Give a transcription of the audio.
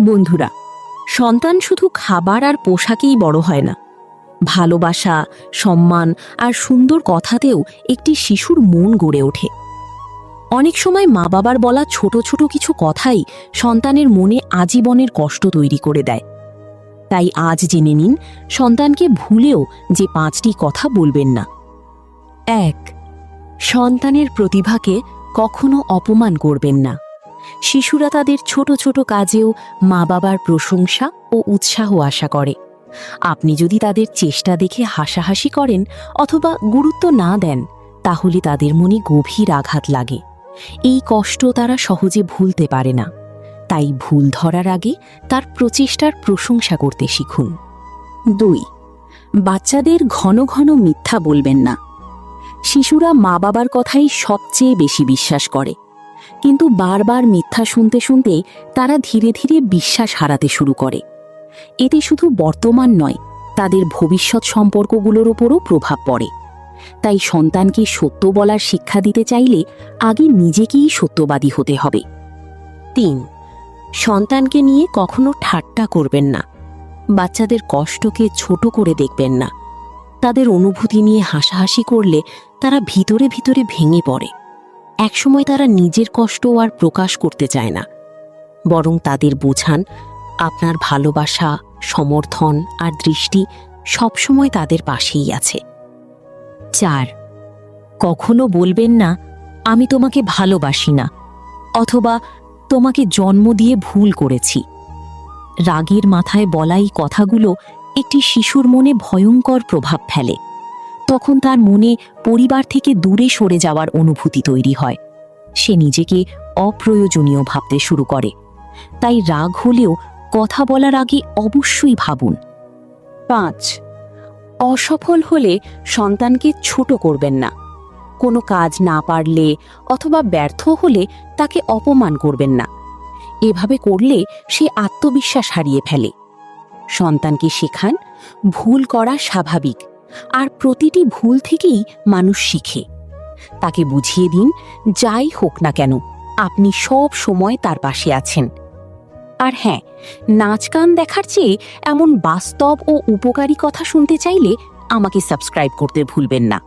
বন্ধুরা, সন্তান শুধু খাবার আর পোশাকেই বড় হয় না। ভালোবাসা, সম্মান আর সুন্দর কথাতেও একটি শিশুর মন গড়ে ওঠে। অনেক সময় মা বাবার বলা ছোট ছোট কিছু কথাই সন্তানের মনে আজীবনের কষ্ট তৈরি করে দেয়। তাই আজ জেনে নিন সন্তানকে ভুলেও যে 5টি কথা বলবেন না। 1. সন্তানের প্রতিভাকে কখনো অপমান করবেন না। শিশুরা তাদের ছোট ছোট কাজেও মা বাবার প্রশংসা ও উৎসাহ আশা করে। আপনি যদি তাদের চেষ্টা দেখে হাসাহাসি করেন অথবা গুরুত্ব না দেন, তাহলে তাদের মনে গভীর আঘাত লাগে। এই কষ্ট তারা সহজে ভুলতে পারে না। তাই ভুল ধরার আগে তার প্রচেষ্টার প্রশংসা করতে শিখুন। 2. বাচ্চাদের ঘন ঘন মিথ্যা বলবেন না। শিশুরা মা বাবার কথাই সবচেয়ে বেশি বিশ্বাস করে, কিন্তু বারবার মিথ্যা শুনতে শুনতে তারা ধীরে ধীরে বিশ্বাস হারাতে শুরু করে। এতে শুধু বর্তমান নয়, তাদের ভবিষ্যৎ সম্পর্কগুলোর ওপরও প্রভাব পড়ে। তাই সন্তানকে সত্য বলার শিক্ষা দিতে চাইলে আগে নিজেকেই সত্যবাদী হতে হবে। 3. সন্তানকে নিয়ে কখনো ঠাট্টা করবেন না। বাচ্চাদের কষ্টকে ছোট করে দেখবেন না। তাদের অনুভূতি নিয়ে হাসাহাসি করলে তারা ভিতরে ভিতরে ভেঙে পড়ে। একসময় তারা নিজের কষ্ট আর প্রকাশ করতে চায় না, বরং তাদের বোঝান আপনার ভালোবাসা, সমর্থন আর দৃষ্টি সবসময় তাদের পাশেই আছে। 4. কখনো বলবেন না আমি তোমাকে ভালোবাসি না অথবা তোমাকে জন্ম দিয়ে ভুল করেছি। রাগের মাথায় বলা এই কথাগুলো একটি শিশুর মনে ভয়ঙ্কর প্রভাব ফেলে। তখন তার মনে পরিবার থেকে দূরে সরে যাওয়ার অনুভূতি তৈরি হয়। সে নিজেকে অপ্রয়োজনীয় ভাবতে শুরু করে। তাই রাগ হলেও কথা বলার আগে অবশ্যই ভাবুন। 5. অসফল হলে সন্তানকে ছোট করবেন না। কোনো কাজ না পারলে অথবা ব্যর্থ হলে তাকে অপমান করবেন না। এভাবে করলে সে আত্মবিশ্বাস হারিয়ে ফেলে। সন্তানকে শেখান ভুল করা স্বাভাবিক, আর প্রতিটি ভুল থেকেই মানুষ শিখে। তাকে বুঝিয়ে দিন যাই হোক না কেন আপনি সব সময় তার পাশে আছেন। আর হ্যাঁ, নাচ গান দেখার চেয়ে এমন বাস্তব ও উপকারী কথা শুনতে চাইলে আমাকে সাবস্ক্রাইব করতে ভুলবেন না।